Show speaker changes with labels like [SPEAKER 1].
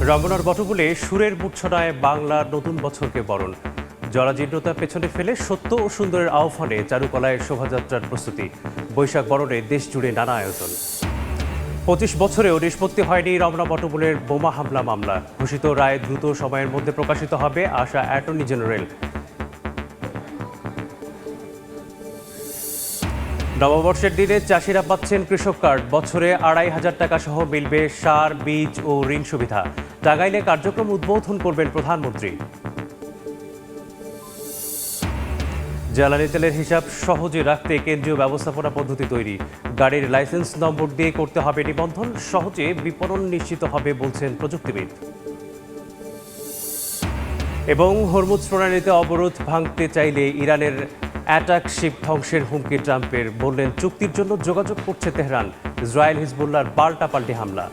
[SPEAKER 1] রমনার বটমূলে সুরের মূর্ছনায় বাংলার নতুন বছরকে বরণ। জরাজীর্ণতা পেছনে ফেলে সত্য ও সুন্দরের আহ্বানে চারুকলায় শোভাযাত্রার প্রস্তুতি। বৈশাখ বরণে দেশ জুড়ে নানা আয়োজন। ২৫ বছরেও নিষ্পত্তি হয়নি রমনা বটমূলের বোমা হামলা মামলা। ঘোষিত রায় দ্রুত সময়ের মধ্যে প্রকাশিত হবে আশা অ্যাটর্নি জেনারেল। নববর্ষের দিনে চাষিরা পাচ্ছেন কৃষক কার্ড। বছরে ২৫০০ টাকা সহ মিলবে সার, বীজ ও ঋণ সুবিধা। টাঙ্গাইলে কার্যক্রম উদ্বোধন করবেন প্রধানমন্ত্রী। জ্বালানি তেলের হিসাব সহজে রাখতে কেন্দ্রীয় ব্যবস্থাপনা পদ্ধতি তৈরি। গাড়ির লাইসেন্স নম্বর দিয়ে করতে হবে নিবন্ধন, সহজে বিপণন নিশ্চিত হবে বলছেন প্রযুক্তিবিদ। এবং হরমুজ প্রণালীতে অবরোধ ভাঙতে চাইলে ইরানের অ্যাটাক শিপ ধ্বংসের হুমকি ট্রাম্পের। বললেন চুক্তির জন্য যোগাযোগ করছে তেহরান। ইসরায়েল হিজবুল্লাহর পাল্টাপাল্টি হামলা।